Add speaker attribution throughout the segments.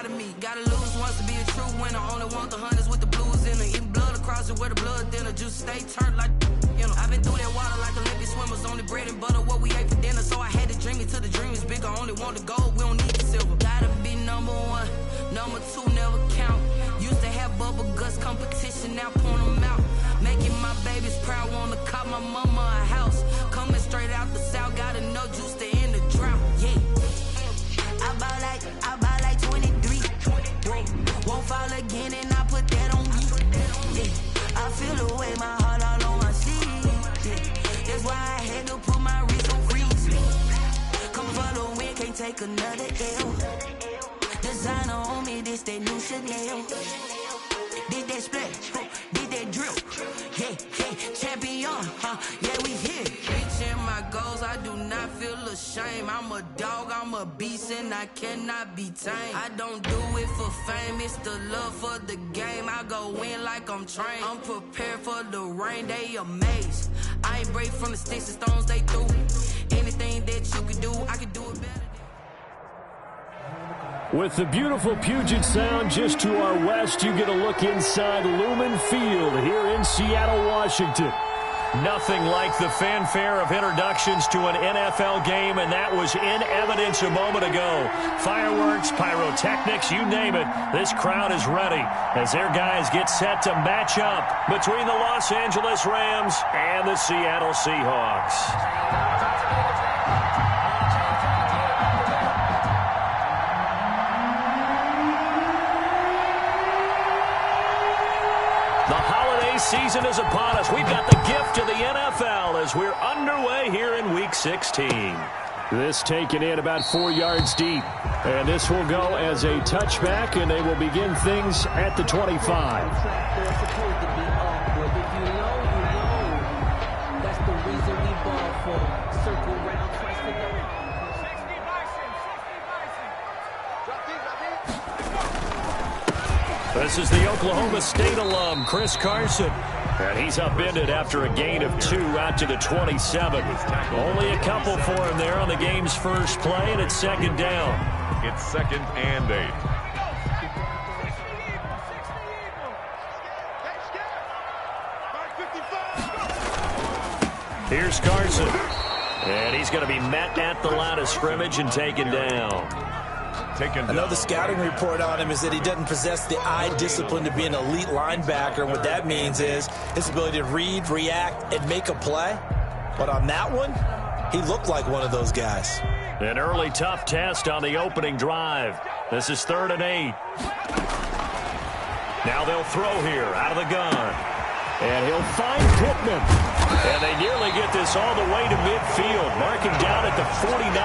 Speaker 1: out of me. Gotta lose once to be a true winner. Only want the hunters with the blues in her. Eating blood across it where the blood dinner. Juice stay turned like, you know. I've been through that water like Olympic swimmers. Only bread and butter what we ate for dinner. So I had to dream it till the dream is bigger. Only want the gold, we don't need the silver. Gotta be number one, number two never count. Used to have bubble guts competition, now point them out. Making my babies proud, wanna cop my mama a house. Coming straight out the south, got enough juice to end the drought. Yeah. I bought like 23. Won't fall again and I put that on me. Yeah. I feel the way my heart all on my sleeve. Yeah. That's why I had to put my wrist on freeze. Come for the win, can't take another L. Designer on me, this that new Chanel. Did that splash, did that drip. Yeah, champion, yeah, we here. Reaching my goals, I do not feel ashamed. I'm a dog, I'm a beast, and I cannot be tamed. I don't do it for fame, it's the love for the game. I go in like I'm trained. I'm prepared for the rain, they amazed. I ain't break from the sticks and stones they threw. Anything that you can do, I can do it better.
Speaker 2: With the beautiful Puget Sound just to our west, you get a look inside Lumen Field here in Seattle, Washington. Nothing like the fanfare of introductions to an NFL game, and that was in evidence a moment ago. Fireworks, pyrotechnics, you name it. This crowd is ready as their guys get set to match up between the Los Angeles Rams and the Seattle Seahawks. Season is upon us. We've got the gift of the NFL as we're underway here in Week 16. This taken in about 4 yards deep. And this will go as a touchback, and they will begin things at the 25.
Speaker 3: They're supposed to be up, but if you know, that's the reason we ball for. Circle round, twice for the round.
Speaker 4: 60 Bison, 60 Bison.
Speaker 2: This is the Oklahoma State alum, Chris Carson. And he's upended after a gain of 2 out to the 27. Only a couple for him there on the game's first play, and it's second down.
Speaker 5: It's 2nd and 8.
Speaker 2: Here's Carson. And he's going to be met at the line of scrimmage and taken down.
Speaker 6: Another scouting report on him is that he doesn't possess the eye discipline to be an elite linebacker. What that means is his ability to read, react, and make a play. But on that one, he looked like one of those guys.
Speaker 2: An early tough test on the opening drive. This is 3rd and 8. Now they'll throw here out of the gun. And he'll find Pittman. And they nearly get this all the way to midfield. Marking down at the 49.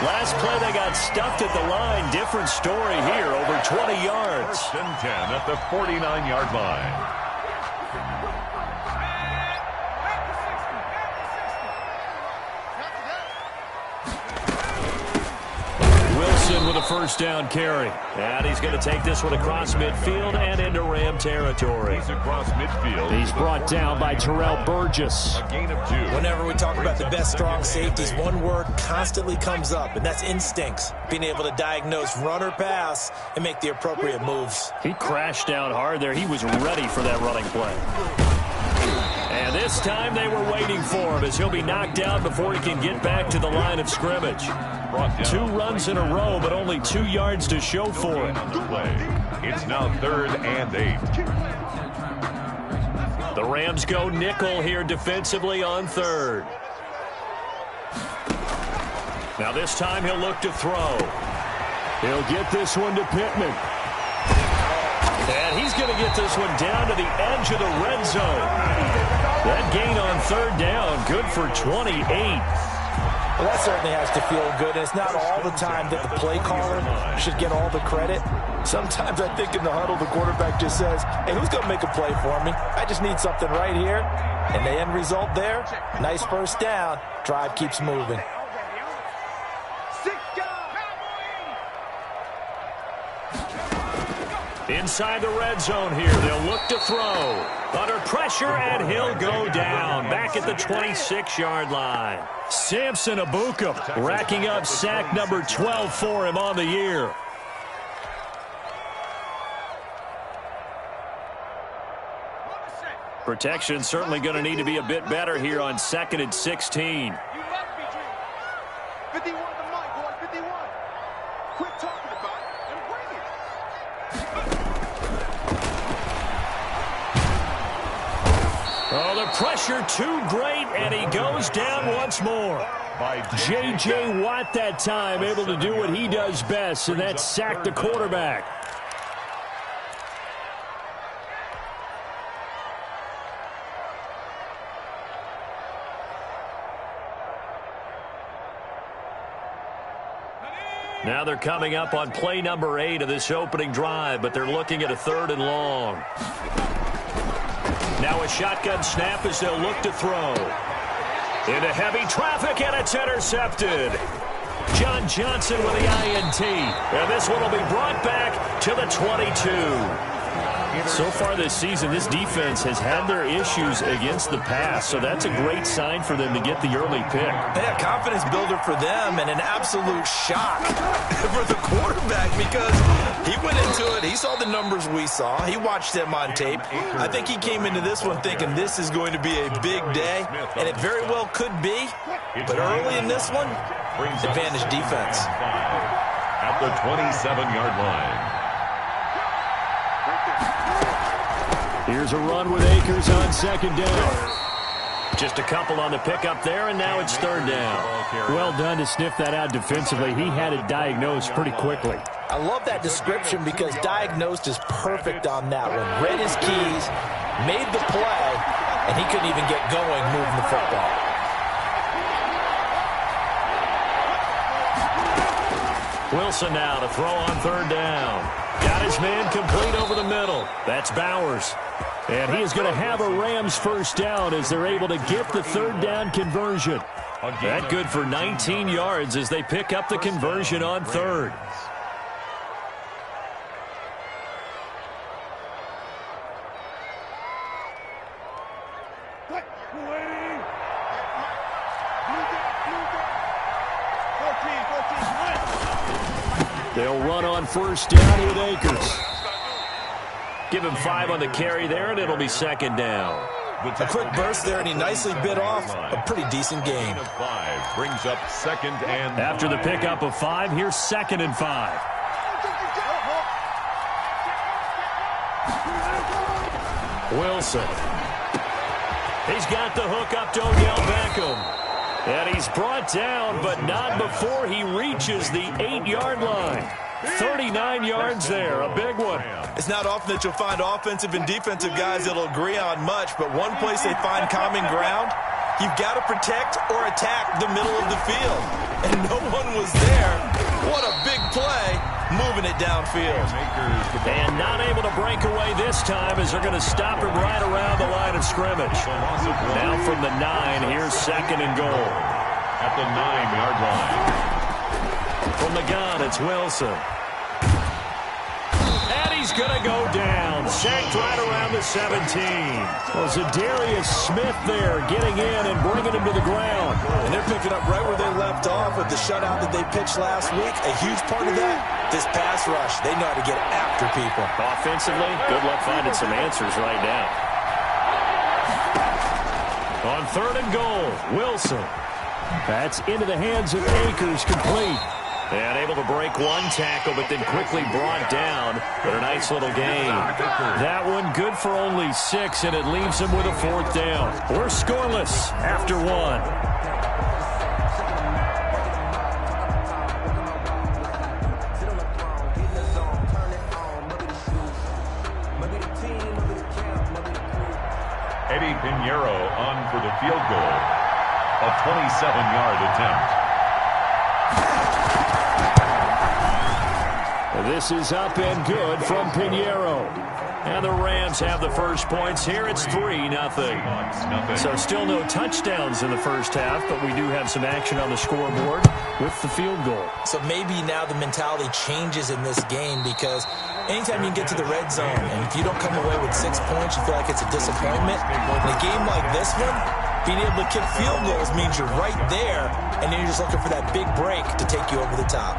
Speaker 2: Last play they got stuffed at the line. Different story here, over 20 yards.
Speaker 5: 1st and 10 at the 49-yard line.
Speaker 2: Wilson with a first down carry. And he's going to take this one across midfield and into Ram territory.
Speaker 5: He's across midfield.
Speaker 2: He's brought down by Terrell Burgess.
Speaker 5: A gain of 2.
Speaker 6: Whenever we talk about the best strong safeties, one word constantly comes up, and that's instincts. Being able to diagnose run or pass and make the appropriate moves.
Speaker 2: He crashed down hard there. He was ready for that running play. And this time they were waiting for him as he'll be knocked down before he can get back to the line of scrimmage. 2 runs in a row, but only 2 yards to show for it.
Speaker 5: It's now 3rd and 8.
Speaker 2: The Rams go nickel here defensively on 3rd. Now this time he'll look to throw. He'll get this one to Pittman. And he's going to get this one down to the edge of the red zone. That gain on 3rd down, good for 28.
Speaker 6: Well, that certainly has to feel good. And it's not all the time that the play caller should get all the credit. Sometimes I think in the huddle, the quarterback just says, hey, who's going to make a play for me? I just need something right here. And the end result there, nice first down. Drive keeps moving.
Speaker 2: Inside the red zone here, they'll look to throw. Under pressure, and he'll go down. Back at the 26-yard line. Samson Abuka racking up sack number 12 for him on the year. Protection certainly going to need to be a bit better here on 2nd and 16.
Speaker 4: 51 to Mike, boy, 51. Quit talking about it and bring it.
Speaker 2: Oh, the pressure too great, and he goes down once more. J.J. Watt that time able to do what he does best, and that's sack the quarterback. Now they're coming up on play number 8 of this opening drive, but they're looking at a 3rd and long. Now a shotgun snap as they'll look to throw. Into heavy traffic, and it's intercepted. John Johnson with the INT. And this one will be brought back to the 22. So far this season, this defense has had their issues against the pass, so that's a great sign for them to get the early pick.
Speaker 6: Yeah, confidence builder for them and an absolute shock for the quarterback because he went into it. He saw the numbers we saw. He watched them on tape. I think he came into this one thinking this is going to be a big day, and it very well could be. But early in this one, advantage defense.
Speaker 5: At the 27-yard line.
Speaker 2: Here's a run with Akers on 2nd down. Just a couple on the pickup there, and now it's 3rd down. Well done to sniff that out defensively. He had it diagnosed pretty quickly.
Speaker 6: I love that description because diagnosed is perfect on that one. Read his keys, made the play, and he couldn't even get going moving the football.
Speaker 2: Wilson now to throw on 3rd down. Got his man complete over the middle. That's Bowers. And he is going to have a Rams 1st down as they're able to get the 3rd down conversion. That good for 19 yards as they pick up the conversion on 3rd. They'll run on 1st down with Akers. Give him 5 on the carry there, and it'll be 2nd down.
Speaker 6: A quick burst there, and he nicely bit off a pretty decent game.
Speaker 5: 5 brings up 2nd and 5.
Speaker 2: After the pickup of 5, here's 2nd and 5. Wilson. He's got the hook up to Odell Beckham. And he's brought down, but not before he reaches the 8-yard line. 39 yards there, a big one.
Speaker 6: It's not often that you'll find offensive and defensive guys that'll agree on much, but one place they find common ground, you've got to protect or attack the middle of the field. And no one was there. What a big play, moving it downfield.
Speaker 2: And not able to break away this time as they're going to stop him right around the line of scrimmage. Now from the 9, here's 2nd and goal.
Speaker 5: At the 9-yard line.
Speaker 2: From the gun, it's Wilson. And he's going to go down. Sacked right around the 17. Well, Zadarius Smith there getting in and bringing him to the ground.
Speaker 6: And they're picking up right where they left off with the shutout that they pitched last week. A huge part of that, this pass rush. They know how to get after people.
Speaker 2: Offensively, good luck finding some answers right now. On 3rd and goal, Wilson. That's into the hands of Akers, complete. And able to break one tackle, but then quickly brought down. But a nice little gain. That one good for only 6, and it leaves them with a 4th down. We're scoreless after 1.
Speaker 5: Eddie Pinheiro on for the field goal. A 27-yard attempt.
Speaker 2: This is up and good from Pinheiro. And the Rams have the first points here. It's 3-0. So still no touchdowns in the first half, but we do have some action on the scoreboard with the field goal.
Speaker 6: So maybe now the mentality changes in this game because anytime you get to the red zone and if you don't come away with 6 points, you feel like it's a disappointment. In a game like this one, being able to kick field goals means you're right there, and then you're just looking for that big break to take you over the top.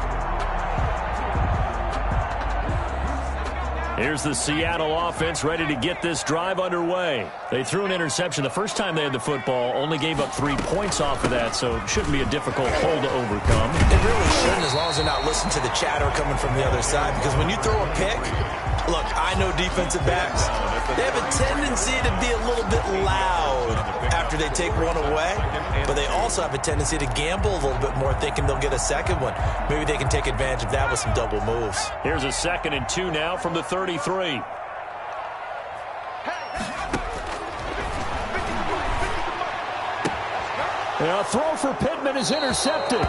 Speaker 2: Here's the Seattle offense ready to get this drive underway. They threw an interception the first time they had the football, only gave up 3 points off of that, so it shouldn't be a difficult hole to overcome.
Speaker 6: It really shouldn't, as long as they're not listening to the chatter coming from the other side, because when you throw a pick, look, I know defensive backs, they have a tendency to be a little bit loud after they take one away, but they also have a tendency to gamble a little bit more, thinking they'll get a second one. Maybe they can take advantage of that with some double moves.
Speaker 2: Here's a 2nd and 2 now from the 33. A throw for Pittman is intercepted.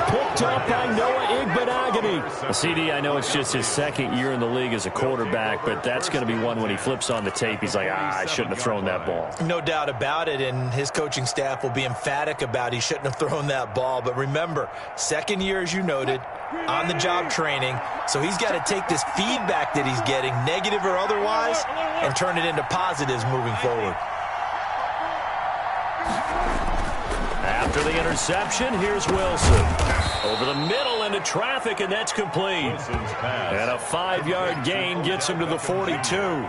Speaker 2: Picked up by Noah Igbenogany. CD, I know it's just his 2nd year in the league as a quarterback, but that's going to be one when he flips on the tape. He's like, I shouldn't have thrown that ball.
Speaker 6: No doubt about it, and his coaching staff will be emphatic about he shouldn't have thrown that ball. But remember, 2nd year, as you noted, on-the-job training, so he's got to take this feedback that he's getting, negative or otherwise, and turn it into positives moving forward.
Speaker 2: After the interception, here's Wilson. Over the middle into traffic, and that's complete. And a 5-yard gain gets him to the 42.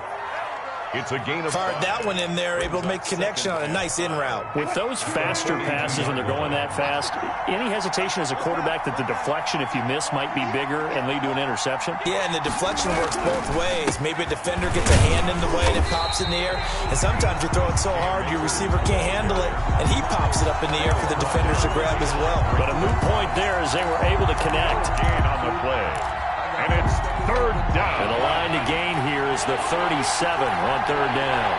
Speaker 5: It's a gain of
Speaker 6: Fired that one in there, able to make connection on a nice in route.
Speaker 2: With those faster passes when they're going that fast, any hesitation as a quarterback that the deflection, if you miss, might be bigger and lead to an interception?
Speaker 6: Yeah, and the deflection works both ways. Maybe a defender gets a hand in the way and it pops in the air. And sometimes you throw it so hard your receiver can't handle it, and he pops it up in the air for the defenders to grab as well.
Speaker 2: But a moot point there as they were able to connect.
Speaker 5: gain on the play. And it's 3rd down.
Speaker 2: And the line to gain here is the 37 on 3rd down.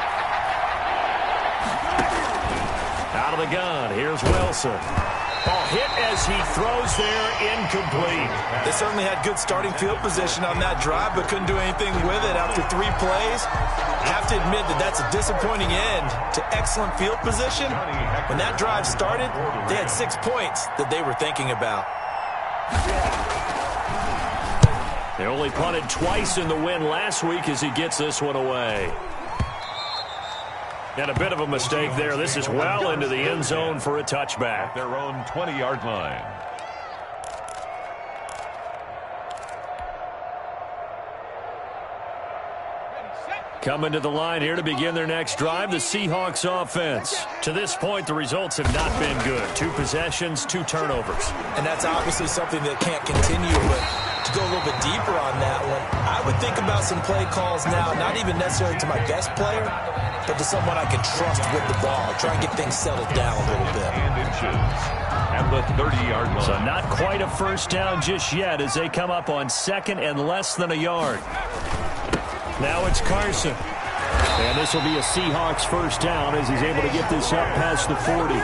Speaker 2: Out of the gun, here's Wilson. Ball hit as he throws there, incomplete.
Speaker 6: They certainly had good starting field position on that drive, but couldn't do anything with it after 3 plays. I have to admit that that's a disappointing end to excellent field position. When that drive started, they had 6 points that they were thinking about.
Speaker 2: They only punted twice in the win last week as he gets this one away. And a bit of a mistake there. This is well into the end zone for a touchback.
Speaker 5: Their own 20-yard line.
Speaker 2: Coming to the line here to begin their next drive, the Seahawks offense. To this point, the results have not been good. 2 possessions, 2 turnovers.
Speaker 6: And that's obviously something that can't continue, but to go a little bit deeper on that one, I would think about some play calls now, not even necessarily to my best player, but to someone I can trust with the ball. Try and get things settled down a little bit.
Speaker 5: And inches. And the 30-yard line.
Speaker 2: So not quite a first down just yet as they come up on 2nd and less than a yard. Now it's Carson. And this will be a Seahawks first down as he's able to get this up past the 40.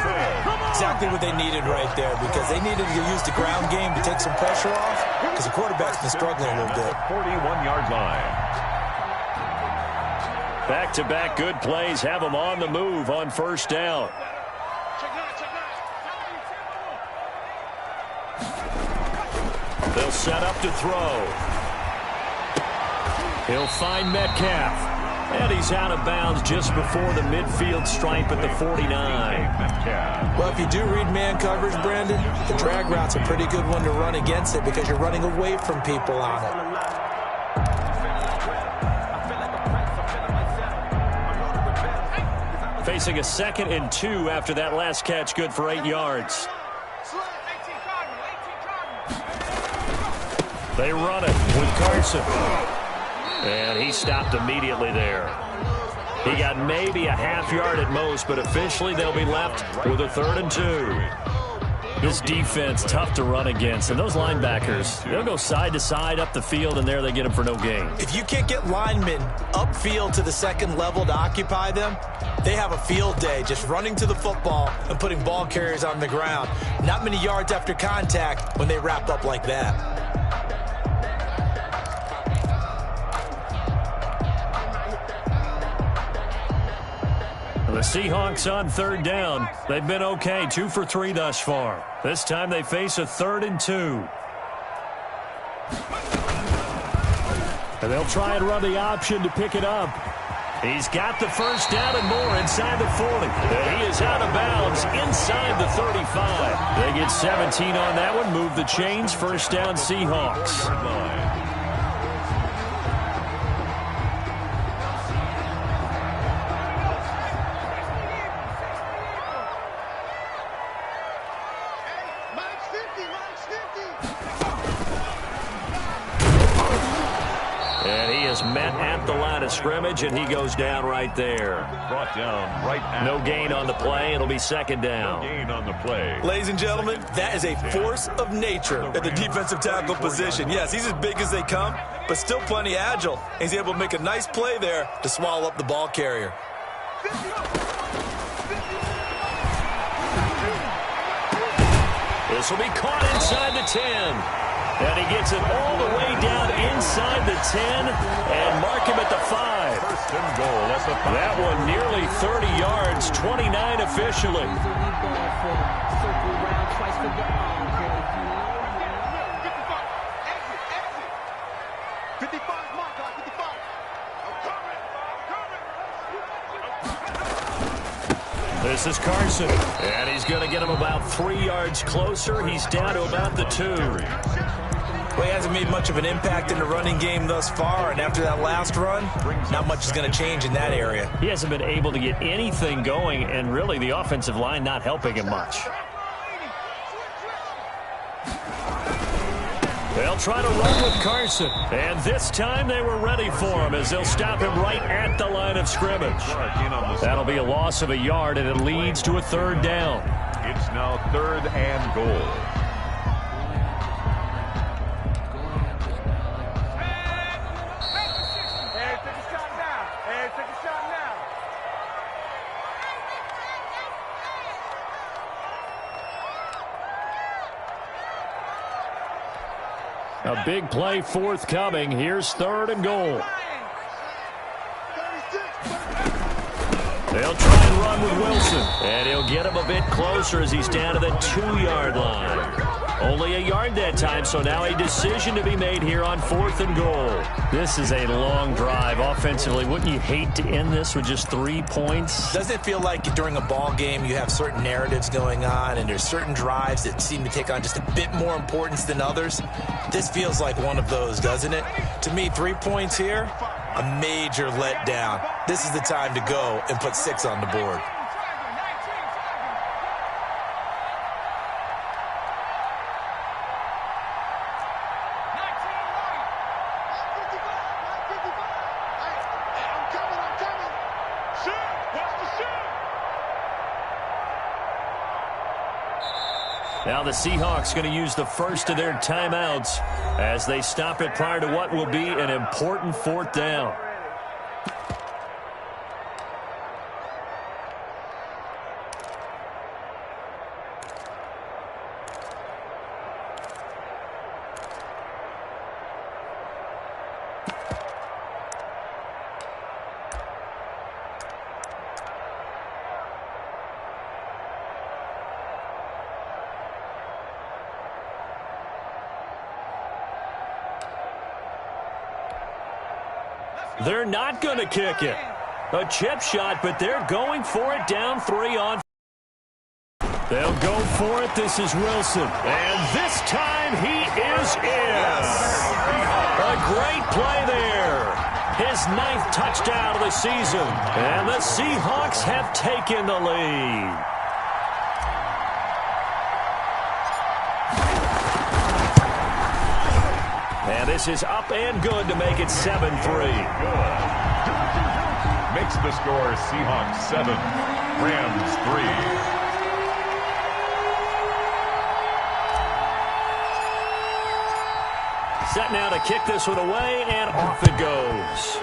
Speaker 6: Exactly what they needed right there, because they needed to use the ground game to take some pressure off, because the quarterback's been struggling a little bit.
Speaker 5: 41-yard line.
Speaker 2: Back-to-back good plays have them on the move on first down. They'll set up to throw. He'll find Metcalf. And he's out of bounds just before the midfield stripe at the 49.
Speaker 6: Well, if you do read man coverage, Brandon, the drag route's a pretty good one to run against it because you're running away from people on it.
Speaker 2: Facing a 2nd and 2 after that last catch, good for 8 yards. They run it with Carson. And he stopped immediately there. He got maybe a half yard at most, but officially they'll be left with a 3rd and 2. This defense, tough to run against. And those linebackers, they'll go side to side up the field, and there they get them for no gain.
Speaker 6: If you can't get linemen upfield to the 2nd level to occupy them, they have a field day just running to the football and putting ball carriers on the ground. Not many yards after contact when they wrap up like that.
Speaker 2: The Seahawks on 3rd down. They've been okay, 2 for 3 thus far. This time they face a 3rd and 2. And they'll try and run the option to pick it up. He's got the first down and more inside the 40. And he is out of bounds inside the 35. They get 17 on that one, move the chains, first down Seahawks. And he is met at the line of scrimmage, and he goes down right there.
Speaker 5: Brought down right at
Speaker 2: no gain on the play. It'll be second down.
Speaker 5: No gain on the play.
Speaker 6: Ladies and gentlemen, that is a force of nature at the defensive tackle position. Yes, he's as big as they come, but still plenty agile. He's able to make a nice play there to swallow up the ball carrier.
Speaker 2: This will be caught inside the 10. And he gets it all the way down inside the 10 and mark him at the 5.
Speaker 5: First and goal. That's the 5.
Speaker 2: That one nearly 30 yards, 29 officially. This is Carson, and he's going to get him about 3 yards closer. He's down to about the 2.
Speaker 6: Well, he hasn't made much of an impact in the running game thus far, and after that last run, not much is going to change in that area.
Speaker 2: He hasn't been able to get anything going, and really the offensive line not helping him much. They'll try to run with Carson, and this time they were ready for him as they'll stop him right at the line of scrimmage. That'll be a loss of a yard, and it leads to a third down.
Speaker 5: It's now third and goal.
Speaker 2: A big play forthcoming. Here's third and goal. They'll try and run with Wilson. And he'll get him a bit closer as he's down to the 2-yard line. Only a yard that time, so now a decision to be made here on fourth and goal. This is a long drive offensively. Wouldn't you hate to end this with just 3 points?
Speaker 6: Doesn't it feel like during a ball game you have certain narratives going on and there's certain drives that seem to take on just a bit more importance than others? This feels like one of those, doesn't it? To me, 3 points here, a major letdown. This is the time to go and put 6 on the board.
Speaker 2: Now the Seahawks going to use the first of their timeouts as they stop it prior to what will be an important fourth down. They're not going to kick it. A chip shot, but they're going for it down 3 on. They'll go for it. This is Wilson. And this time he is in. A great play there. His 9th touchdown of the season. And the Seahawks have taken the lead. And this is up and good to make it 7-3.
Speaker 5: Makes the score Seahawks 7, Rams 3.
Speaker 2: Set now to kick this one away, and off it goes.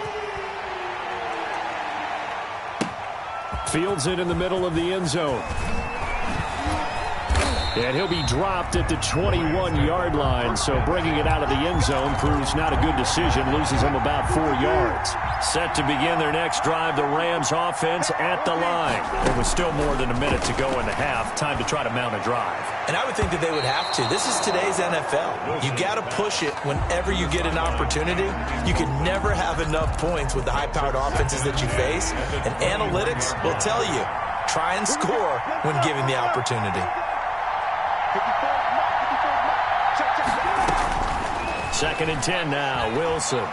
Speaker 2: Fields it in the middle of the end zone. And he'll be dropped at the 21-yard line, so bringing it out of the end zone proves not a good decision, loses him about 4 yards. Set to begin their next drive, the Rams offense at the line. There was still more than a minute to go in the half, time to try to mount a drive.
Speaker 6: And I would think that they would have to. This is today's NFL. You got to push it whenever you get an opportunity. You can never have enough points with the high-powered offenses that you face, and analytics will tell you, try and score when given the opportunity.
Speaker 2: Second and 10 now, Wilson.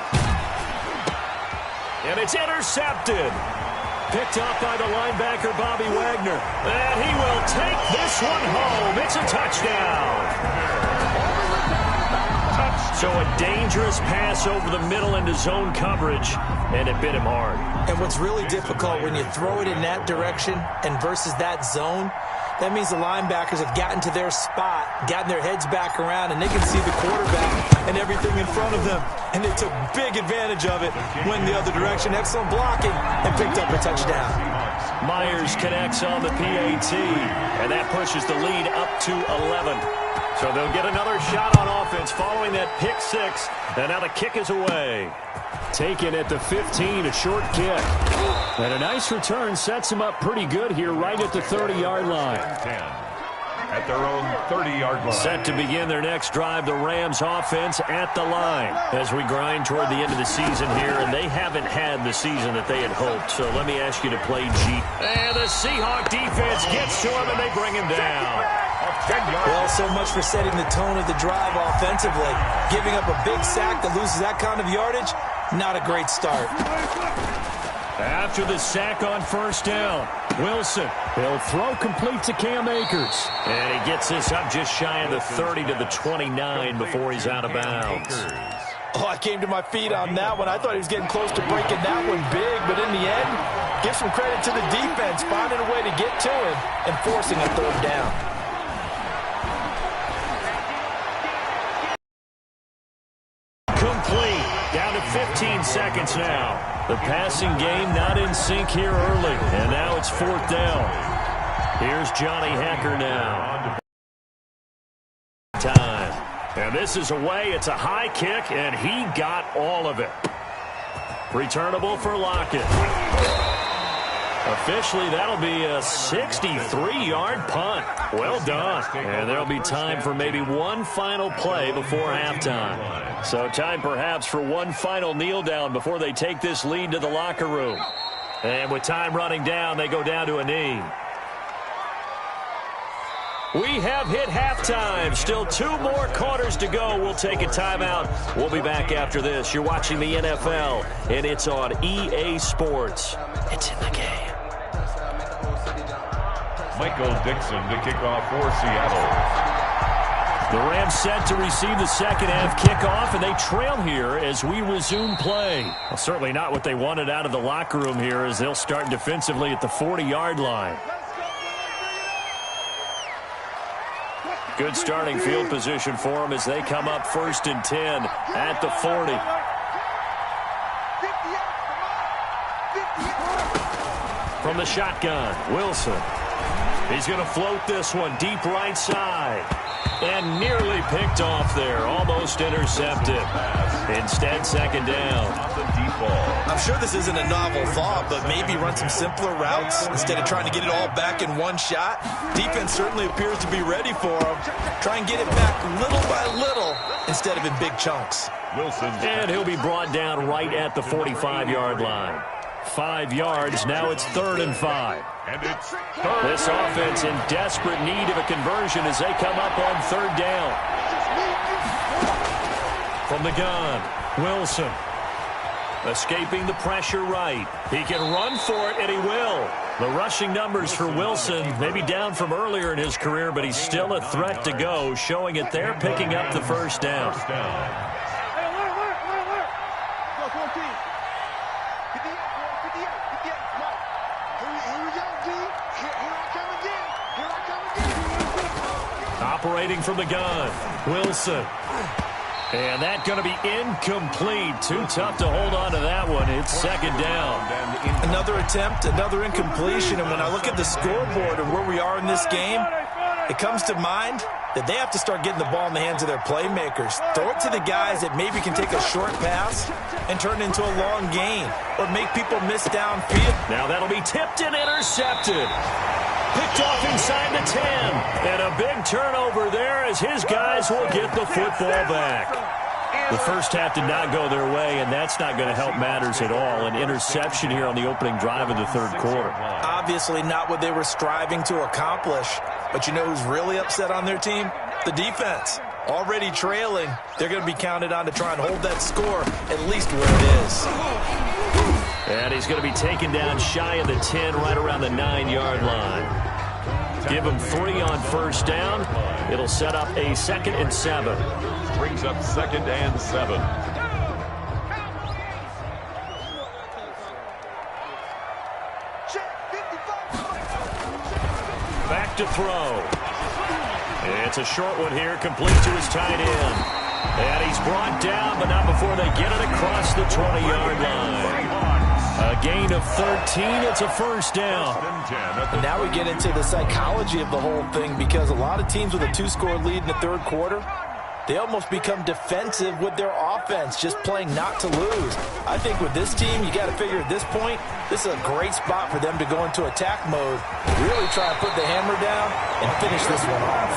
Speaker 2: And it's intercepted. Picked up by the linebacker, Bobby Wagner. And he will take this one home. It's a touchdown. So a dangerous pass over the middle into zone coverage, and it bit him hard.
Speaker 6: And what's really difficult when you throw it in that direction and versus that zone, that means the linebackers have gotten to their spot, gotten their heads back around, and they can see the quarterback and everything in front of them. And they took big advantage of it, went the other direction, excellent blocking, and picked up a touchdown.
Speaker 2: Myers connects on the PAT, and that pushes the lead up to 11. So they'll get another shot on offense following that pick six, and now the kick is away. Taken at the 15, a short kick. And a nice return sets him up pretty good here right at the 30-yard line.
Speaker 5: 10 at their own 30-yard line.
Speaker 2: Set to begin their next drive, the Rams offense at the line as we grind toward the end of the season here, and they haven't had the season that they had hoped. So let me ask you to play G. And the Seahawk defense gets to him, and they bring him down.
Speaker 6: Well, so much for setting the tone of the drive offensively. Giving up a big sack that loses that kind of yardage, not a great start.
Speaker 2: After the sack on first down, Wilson, he'll throw complete to Cam Akers. And he gets this up just shy of the 30 to the 29 before he's out of bounds.
Speaker 6: Oh, I came to my feet on that one. I thought he was getting close to breaking that one big, but in the end, give some credit to the defense, finding a way to get to him and forcing a third down.
Speaker 2: Complete. Down to 15 seconds now. The passing game not in sync here early. And now it's fourth down. Here's Johnny Hacker now. Time. And this is away. It's a high kick, and he got all of it. Returnable for Lockett. Officially, that'll be a 63-yard punt. Well done. And there'll be time for maybe one final play before halftime. So time perhaps for one final kneel down before they take this lead to the locker room. And with time running down, they go down to a knee. We have hit halftime. Still 2 more quarters to go. We'll take a timeout. We'll be back after this. You're watching the NFL, and it's on EA Sports. It's in the game.
Speaker 5: Michael Dixon to kick off for Seattle.
Speaker 2: The Rams set to receive the second-half kickoff, and they trail here as we resume play. Well, certainly not what they wanted out of the locker room here as they'll start defensively at the 40-yard line. Good starting field position for them as they come up 1st and 10 at the 40. From the shotgun, Wilson. He's going to float this one deep right side. And nearly picked off there. Almost intercepted. Instead, second down.
Speaker 6: I'm sure this isn't a novel thought, but maybe run some simpler routes instead of trying to get it all back in one shot. Defense certainly appears to be ready for him. Try and get it back little by little instead of in big chunks.
Speaker 2: And he'll be brought down right at the 45-yard line. 5 yards. Now it's 3rd and 5.
Speaker 5: And it's
Speaker 2: This offense in desperate need of a conversion as they come up on 3rd down. From the gun, Wilson. Escaping the pressure right. He can run for it, and he will. The rushing numbers for Wilson maybe down from earlier in his career, but he's still a threat to go, showing it there, picking up the first down. Operating from the gun, Wilson. And that's going to be incomplete. Too tough to hold on to that one. It's second down.
Speaker 6: Another attempt, another incompletion. And when I look at the scoreboard and where we are in this game, it comes to mind that they have to start getting the ball in the hands of their playmakers. Throw it to the guys that maybe can take a short pass and turn it into a long gain or make people miss downfield.
Speaker 2: Now that'll be tipped and intercepted. Picked off inside the 10. And a big turnover there as his guys will get the football back. The first half did not go their way, and that's not going to help matters at all. An interception here on the opening drive of the 3rd quarter.
Speaker 6: Obviously not what they were striving to accomplish. But you know who's really upset on their team? The defense. Already trailing. They're going to be counted on to try and hold that score at least where it is.
Speaker 2: And he's going to be taken down shy of the 10, right around the 9-yard line. Give him 3 on first down. It'll set up a 2nd and 7.
Speaker 5: Brings up 2nd and 7.
Speaker 2: Back to throw. It's a short one here, complete to his tight end. And he's brought down, but not before they get it across the 20-yard line. A gain of 13. It's a first down.
Speaker 6: And now we get into the psychology of the whole thing, because a lot of teams with a 2-score lead in the third quarter, they almost become defensive with their offense, just playing not to lose. I think with this team, you got to figure at this point, this is a great spot for them to go into attack mode, really try and put the hammer down and finish this one off.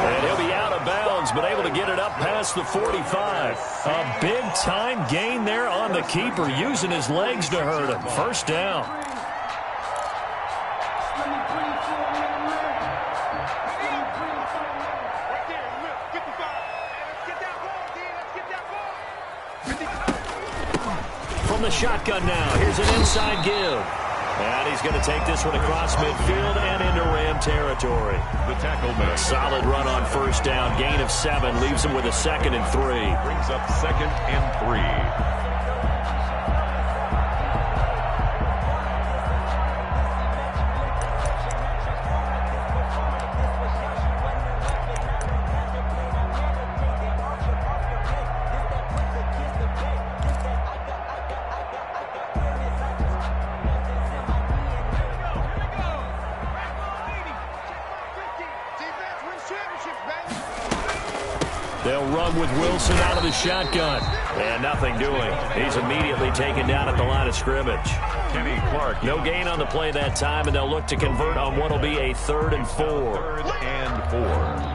Speaker 2: And he'll be out of bounds, but able to get it up past the 45. A big-time gain there on the keeper, using his legs to hurt him. First down. From the shotgun now, here's an inside give. And he's going to take this one across midfield and into Ram territory.
Speaker 5: The tackle man.
Speaker 2: Solid run on first down. Gain of 7 leaves him with a 2nd and 3.
Speaker 5: Brings up 2nd and 3.
Speaker 2: They'll run with Wilson out of the shotgun. And nothing doing. He's immediately taken down at the line of scrimmage.
Speaker 5: Kenny Clark.
Speaker 2: No gain on the play that time, and they'll look to convert on what will be a 3rd and 4.
Speaker 5: 3rd and 4.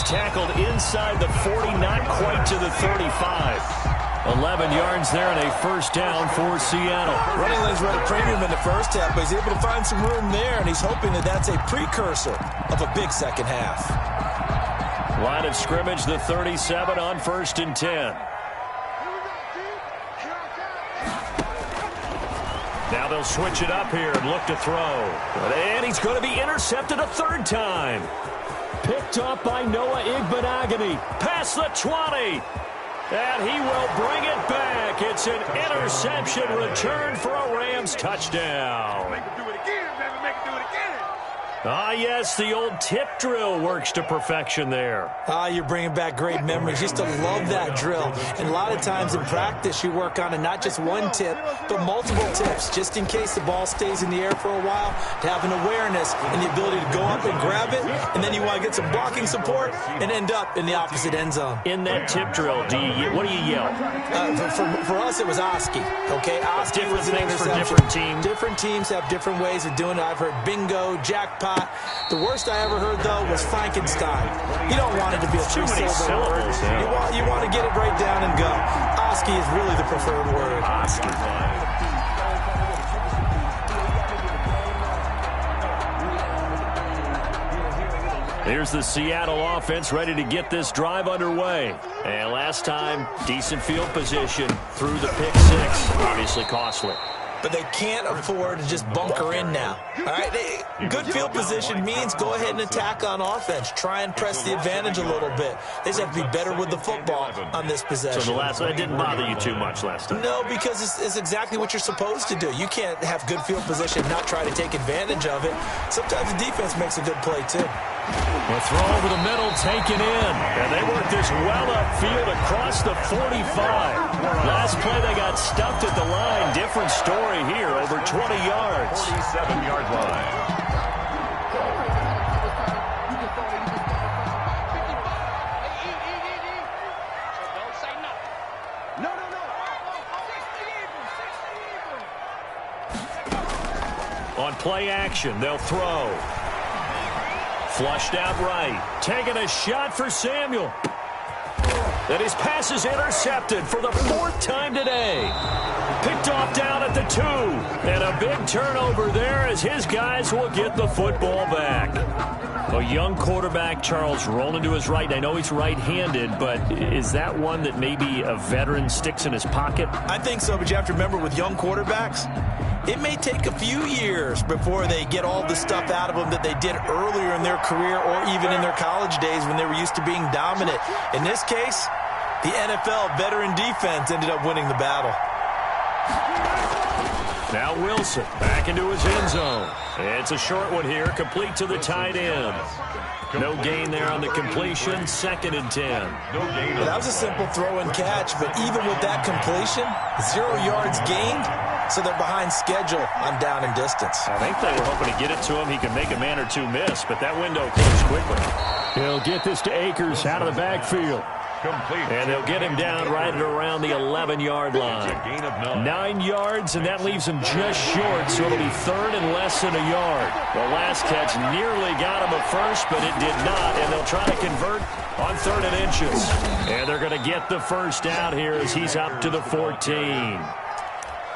Speaker 2: Tackled inside the 40, not quite to the 35. 11 yards there and a first down for Seattle.
Speaker 6: Running lanes were at a premium in the first half, but he's able to find some room there, and he's hoping that that's a precursor of a big second half.
Speaker 2: Line of scrimmage, the 37 on 1st and 10. Now they'll switch it up here and look to throw. And he's going to be intercepted a 3rd time. Picked up by Noah Igbenogany. Past the 20. And he will bring it back. It's an interception return for a Rams touchdown.
Speaker 4: Make him do it again, baby. Make him do it again.
Speaker 2: Ah, yes, the old tip drill works to perfection there.
Speaker 6: Ah, you're bringing back great memories. Used to love that drill. And a lot of times in practice, you work on it, not just one tip, but multiple tips, just in case the ball stays in the air for a while, to have an awareness and the ability to go up and grab it, and then you want to get some blocking support and end up in the opposite end zone.
Speaker 2: In that tip drill, what do you yell?
Speaker 6: For us, it was Oski. Okay, Oski
Speaker 2: different
Speaker 6: was an
Speaker 2: things for
Speaker 6: interception.
Speaker 2: different teams.
Speaker 6: Different teams have different ways of doing it. I've heard bingo, jackpot. The worst I ever heard, though, was Frankenstein. You don't want it to be a three-syllable word. You want to get it right down and go. Oski is really the preferred word.
Speaker 2: Oski. Here's the Seattle offense ready to get this drive underway. And last time, decent field position through the pick 6. Obviously costly.
Speaker 6: But they can't afford to just bunker in now. All right, good field position means go ahead and attack on offense. Try and press the advantage a little bit. They just have to be better with the football on this possession.
Speaker 2: So that didn't bother you too much last time?
Speaker 6: No, because it's exactly what you're supposed to do. You can't have good field position and not try to take advantage of it. Sometimes the defense makes a good play, too.
Speaker 2: A throw over the middle, taken in. And they work this well upfield across the 45. Last play, they got stuffed at the line. Different story here, over 20 yards.
Speaker 5: 47-yard line.
Speaker 2: On play action, they'll throw. Flushed out right. Taking a shot for Samuel. And his pass is intercepted for the 4th time today. Picked off down at the 2. And a big turnover there as his guys will get the football back. A young quarterback, Charles, rolling to his right. I know he's right-handed, but is that one that maybe a veteran sticks in his pocket?
Speaker 6: I think so, but you have to remember with young quarterbacks, it may take a few years before they get all the stuff out of them that they did earlier in their career or even in their college days when they were used to being dominant. In this case, the NFL veteran defense ended up winning the battle.
Speaker 2: Now Wilson back into his end zone. It's a short one here, complete to the tight end. No gain there on the completion, 2nd and 10.
Speaker 6: Well, that was a simple throw and catch, but even with that completion, 0 yards gained, so they're behind schedule on down and distance.
Speaker 2: I think they were hoping to get it to him. He can make a man or two miss, but that window closed quickly. He'll get this to Akers out of the backfield. And they'll get him down right at around the 11-yard line. 9 yards, and that leaves him just short, so it'll be 3rd and less than a yard. The last catch nearly got him a first, but it did not, and they'll try to convert on 3rd and inches. And they're going to get the first down here as he's up to the 14.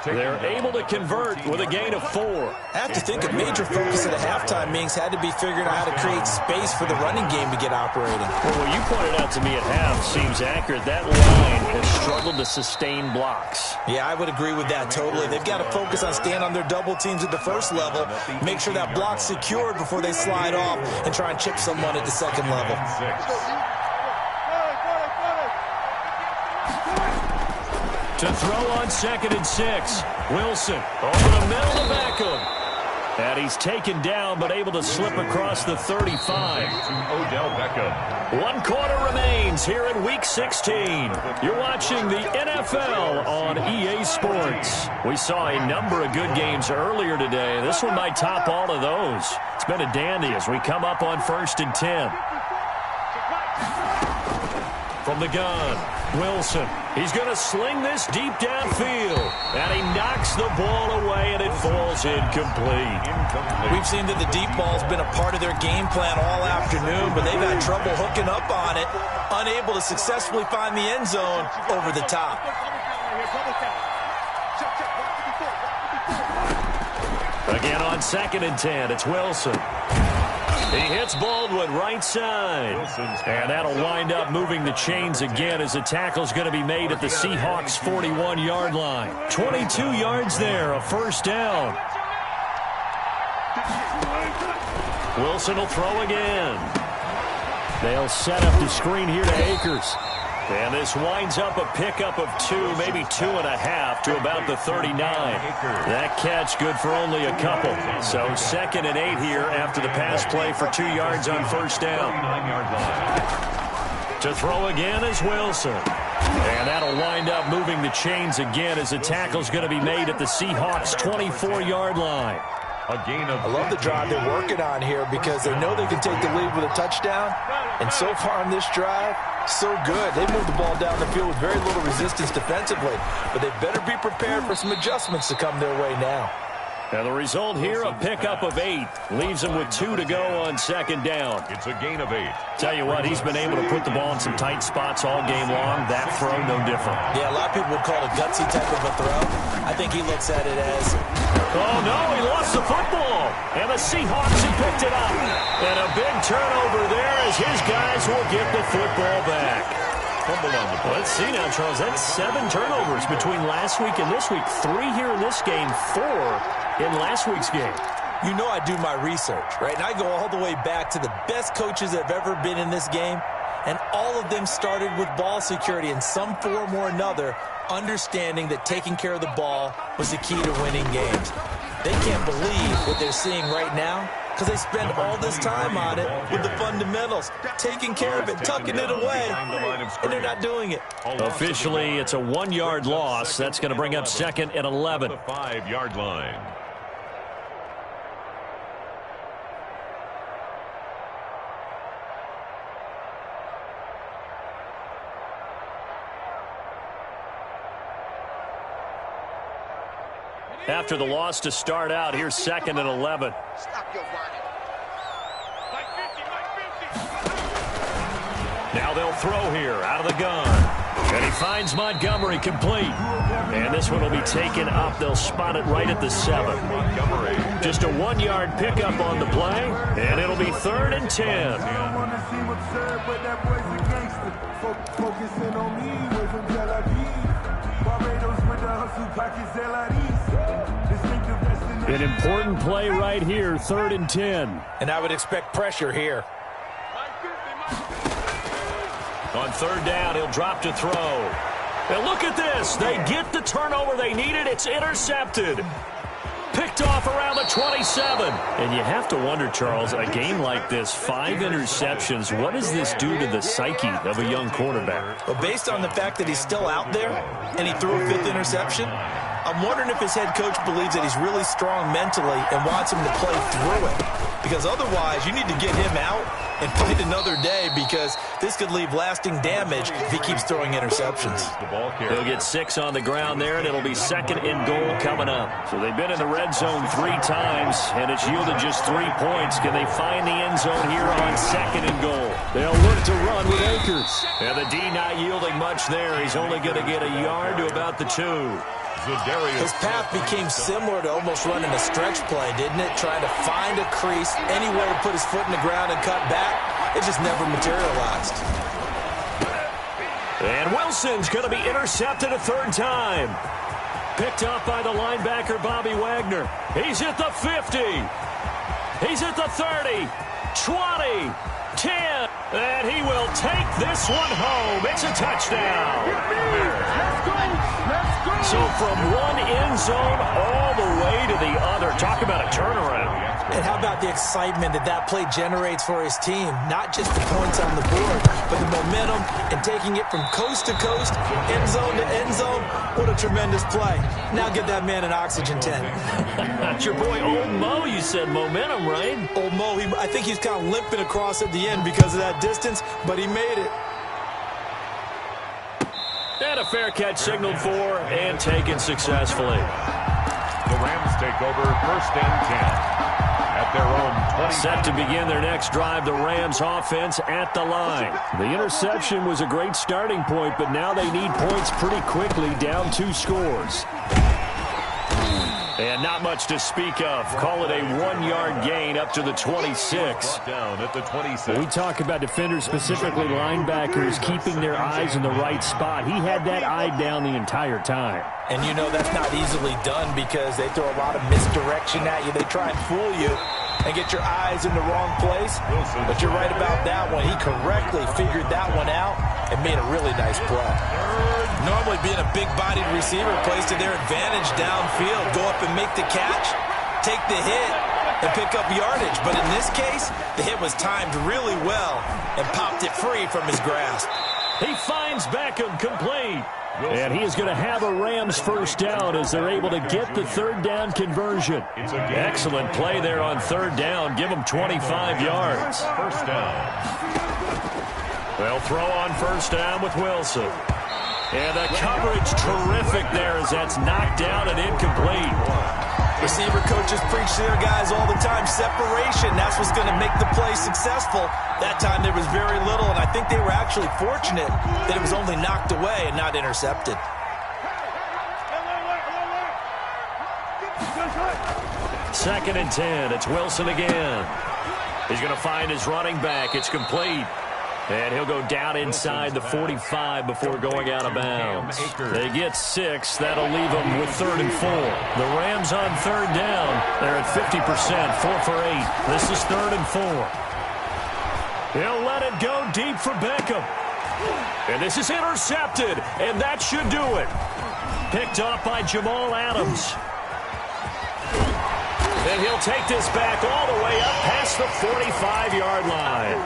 Speaker 2: They're able to convert with a gain of 4.
Speaker 6: I have to think a major focus of the halftime meetings had to be figuring out how to create space for the running game to get operating.
Speaker 2: Well, what you pointed out to me at half seems accurate. That line has struggled to sustain blocks.
Speaker 6: Yeah, I would agree with that totally. They've got to focus on staying on their double teams at the first level, make sure that block's secured before they slide off, and try and chip someone at the second level.
Speaker 2: To throw on 2nd and 6. Wilson over the middle to Beckham. And he's taken down but able to slip across the 35.
Speaker 5: Odell Beckham.
Speaker 2: 1 quarter remains here in Week 16. You're watching the NFL on EA Sports. We saw a number of good games earlier today. This one might top all of those. It's been a dandy as we come up on 1st and 10. From the gun, Wilson. He's going to sling this deep downfield. And he knocks the ball away, and it falls incomplete.
Speaker 6: We've seen that the deep ball's been a part of their game plan all afternoon, but they've had trouble hooking up on it, unable to successfully find the end zone over the top.
Speaker 2: Again on 2nd and 10, it's Wilson. He hits Baldwin right side. And that'll wind up moving the chains again as the tackle's going to be made at the Seahawks' 41-yard line. 22 yards there, a first down. Wilson will throw again. They'll set up the screen here to Akers. And this winds up a pickup of 2, maybe 2.5 to about the 39. That catch good for only a couple. So 2nd and 8 here after the pass play for 2 yards on first down. To throw again is Wilson. And that'll wind up moving the chains again as the tackle's going to be made at the Seahawks' 24-yard line.
Speaker 6: I love the drive they're working on here because they know they can take the lead with a touchdown. And so far on this drive, so good. They moved the ball down the field with very little resistance defensively. But they better be prepared for some adjustments to come their way now.
Speaker 2: And the result here, a pickup of 8. Leaves him with 2 to go on 2nd down.
Speaker 5: It's a gain of 8.
Speaker 2: Tell you what, he's been able to put the ball in some tight spots all game long. That throw, no different.
Speaker 6: Yeah, a lot of people would call it a gutsy type of a throw. I think he looks at it as...
Speaker 2: Oh, no, he lost the football. And the Seahawks have picked it up. And a big turnover there as his guys will get the football back. Let's see now, Charles. That's 7 turnovers between last week and this week. 3 here in this game, 4 in last week's game.
Speaker 6: You know I do my research, right? And I go all the way back to the best coaches that have ever been in this game. And all of them started with ball security in some form or another, understanding that taking care of the ball was the key to winning games. They can't believe what they're seeing right now because they spend all this time on it with the fundamentals, taking care of it, tucking it away, and they're not doing it.
Speaker 2: Officially, it's a 1-yard loss. That's going to bring up 2nd and 11.
Speaker 5: The 5-yard line.
Speaker 2: After the loss to start out, here's 2nd and 11. Now they'll throw here out of the gun. And he finds Montgomery complete. And this one will be taken up. They'll spot it right at the 7.
Speaker 5: Montgomery.
Speaker 2: Just a 1-yard pickup on the play, and it'll be 3rd and 10. An important play right here, 3rd and 10.
Speaker 6: And I would expect pressure here.
Speaker 2: On 3rd down, he'll drop to throw. And look at this. They get the turnover they needed. It's intercepted. Picked off around the 27. And you have to wonder, Charles, a game like this, 5 interceptions, what does this do to the psyche of a young quarterback?
Speaker 6: Well, based on the fact that he's still out there and he threw a 5th interception, I'm wondering if his head coach believes that he's really strong mentally and wants him to play through it. Because otherwise, you need to get him out and fight another day, because this could leave lasting damage if he keeps throwing interceptions.
Speaker 2: He'll get 6 on the ground there, and it'll be 2nd and goal coming up. So they've been in the red zone 3 times, and it's yielded just 3 points. Can they find the end zone here on 2nd and goal? They'll look to run with Akers. And the D not yielding much there. He's only going to get a yard to about the 2.
Speaker 6: His path became similar to almost running a stretch play, didn't it? Trying to find a crease, anywhere to put his foot in the ground and cut back. It just never materialized.
Speaker 2: And Wilson's going to be intercepted a 3rd time. Picked up by the linebacker, Bobby Wagner. He's at the 50. He's at the 30, 20, 10. And he will take this one home. It's a touchdown.
Speaker 4: Let's go.
Speaker 2: So from one end zone all the way to the other. Talk about a turnaround.
Speaker 6: And how about the excitement that that play generates for his team? Not just the points on the board, but the momentum and taking it from coast to coast, end zone to end zone. What a tremendous play. Now give that man an oxygen tent.
Speaker 2: That's your boy Old Mo. You said momentum, right?
Speaker 6: Old Mo, I think he's kind of limping across at the end because of that distance, but he made it.
Speaker 2: And a fair catch signaled for and taken successfully.
Speaker 5: The Rams take over 1st and 10. At their own 20.
Speaker 2: Set to begin their next drive, the Rams offense at the line. The interception was a great starting point, but now they need points pretty quickly, down 2 scores. And not much to speak of. Call it a 1-yard gain up to the 26.
Speaker 5: Down at the 26.
Speaker 2: We talk about defenders, specifically linebackers, keeping their eyes in the right spot. He had that eye down the entire time.
Speaker 6: And you know that's not easily done because they throw a lot of misdirection at you. They try and fool you and get your eyes in the wrong place. But you're right about that one. He correctly figured that one out and made a really nice play. Normally being a big-bodied receiver plays to their advantage downfield. Go up and make the catch, take the hit, and pick up yardage. But in this case, the hit was timed really well and popped it free from his grasp.
Speaker 2: He finds Beckham complete. And he is going to have a Rams 1st down as they're able to get the 3rd down conversion. Excellent play there on 3rd down. Give them 25 yards.
Speaker 5: 1st down.
Speaker 2: They'll throw on 1st down with Wilson. And the coverage terrific there as that's knocked down and incomplete.
Speaker 6: Receiver coaches preach to their guys all the time. Separation, that's what's going to make the play successful. That time there was very little, and I think they were actually fortunate that it was only knocked away and not intercepted.
Speaker 2: 2nd and 10. It's Wilson again. He's going to find his running back. It's complete. And he'll go down inside the 45 before going out of bounds. They get 6. That'll leave them with 3rd and 4. The Rams on 3rd down. They're at 50%, 4 for 8. This is 3rd and 4. He'll let it go deep for Beckham. And this is intercepted, and that should do it. Picked off by Jamal Adams. And he'll take this back all the way up past the 45-yard line.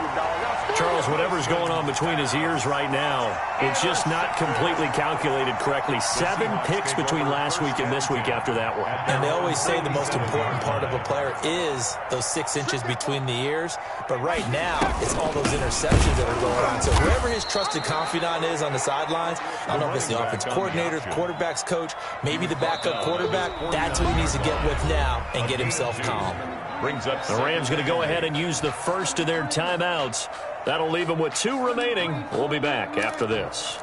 Speaker 2: Charles, whatever's going on between his ears right now, it's just not completely calculated correctly. 7 picks between last week and this week after that one.
Speaker 6: And they always say the most important part of a player is those 6 inches between the ears. But right now, it's all those interceptions that are going on. So whoever his trusted confidant is on the sidelines, I don't know if it's the offense coordinator, the quarterback's coach, maybe the backup quarterback, that's who he needs to get with now and get himself calm.
Speaker 5: Brings up
Speaker 2: the Rams going to go ahead and use the first of their timeouts. That'll leave him with 2 remaining. We'll be back after this.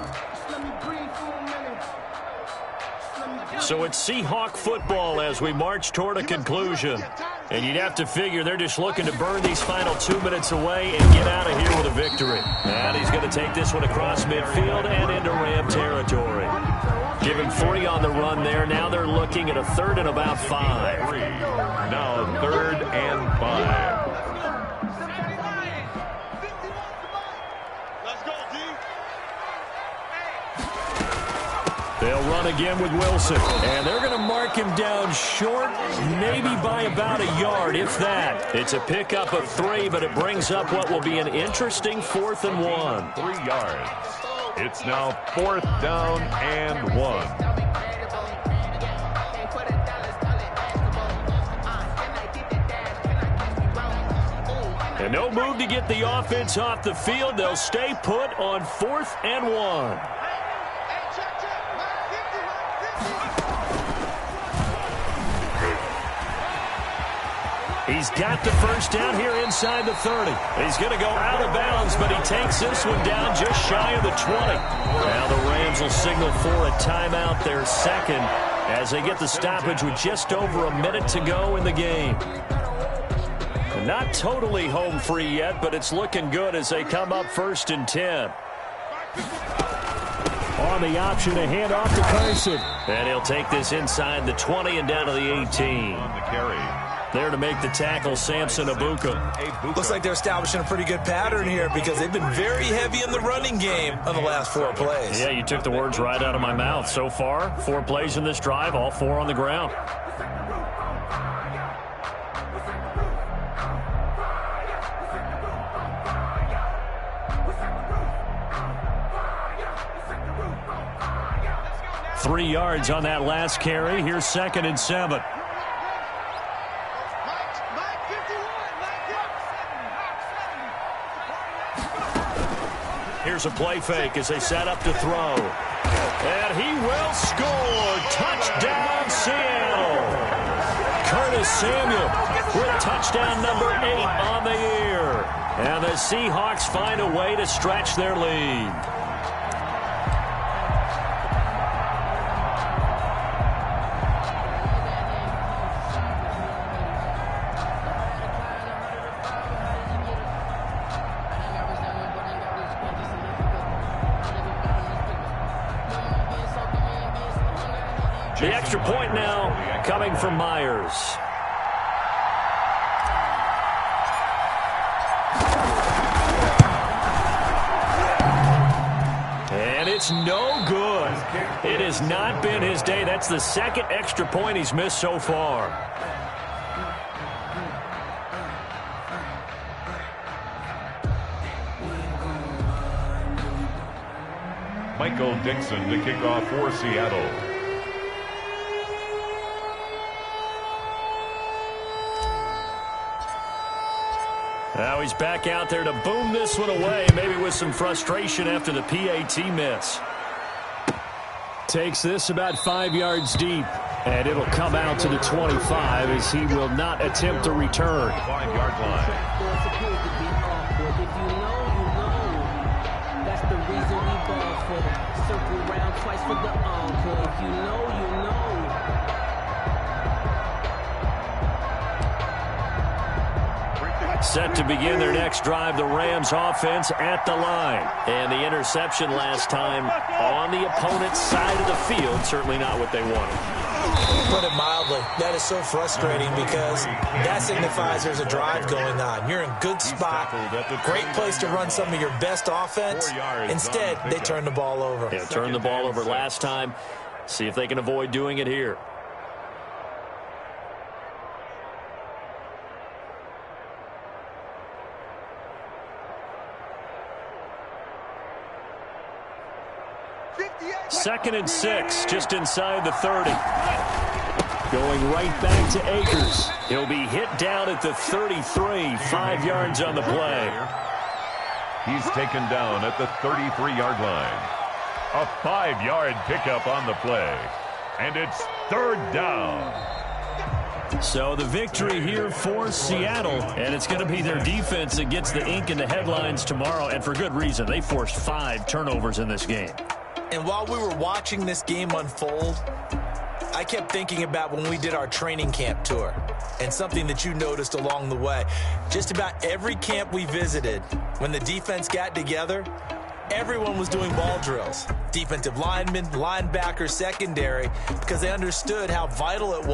Speaker 2: So it's Seahawk football as we march toward a conclusion. And you'd have to figure they're just looking to burn these final 2 minutes away and get out of here with a victory. And he's going to take this one across midfield and into Ram territory. Give him 3 on the run there. Now they're looking at a 3rd and about 5.
Speaker 5: Now 3rd and 5.
Speaker 2: They'll run again with Wilson. And they're going to mark him down short, maybe by about a yard, if that. It's a pickup of 3, but it brings up what will be an interesting 4th and 1.
Speaker 5: 3 yards. It's now 4th down and 1.
Speaker 2: And no move to get the offense off the field. They'll stay put on 4th and 1. He's got the first down here inside the 30. He's going to go out of bounds, but he takes this one down just shy of the 20. Now the Rams will signal for a timeout, their 2nd, as they get the stoppage with just over a minute to go in the game. Not totally home free yet, but it's looking good as they come up 1st and 10. On the option to hand off to Carson. And he'll take this inside the 20 and down to the 18.
Speaker 5: On the carry.
Speaker 2: There to make the tackle, Samson Abuka.
Speaker 6: Looks like they're establishing a pretty good pattern here because they've been very heavy in the running game on the last 4 plays.
Speaker 2: Yeah, you took the words right out of my mouth. So far, 4 plays in this drive, all 4 on the ground. Three yards on that last carry. Here's 2nd and 7. Here's a play fake as they set up to throw. And he will score. Touchdown, Seattle. Curtis Samuel with touchdown number 8 on the year. And the Seahawks find a way to stretch their lead. The extra point now coming from Myers. And it's no good. It has not been his day. That's the 2nd extra point he's missed so far.
Speaker 5: Michael Dixon to kick off for Seattle.
Speaker 2: Now he's back out there to boom this one away, maybe with some frustration after the PAT miss. Takes this about 5 yards deep, and it'll come out to the 25 as he will not attempt to return.
Speaker 5: 5-yard line.
Speaker 3: If you know, you know. That's the reason we ball for. Circle round twice for the encore. If you know, you know.
Speaker 2: Set to begin their next drive, the Rams offense at the line. And the interception last time on the opponent's side of the field, certainly not what they wanted.
Speaker 6: Put it mildly, that is so frustrating because that signifies there's a drive going on. You're in good spot, great place to run some of your best offense. Instead, they turn the ball over.
Speaker 2: Yeah, turned the ball over last time. See if they can avoid doing it here. Second and 6, just inside the 30. Going right back to Akers. He'll be hit down at the 33, 5 yards on the play.
Speaker 5: He's taken down at the 33-yard line. A 5-yard pickup on the play. And it's 3rd down.
Speaker 2: So the victory here for Seattle, and it's going to be their defense that gets the ink in the headlines tomorrow, and for good reason. They forced 5 turnovers in this game.
Speaker 6: And while we were watching this game unfold, I kept thinking about when we did our training camp tour and something that you noticed along the way. Just about every camp we visited, when the defense got together, everyone was doing ball drills. Defensive linemen, linebackers, secondary, because they understood how vital it was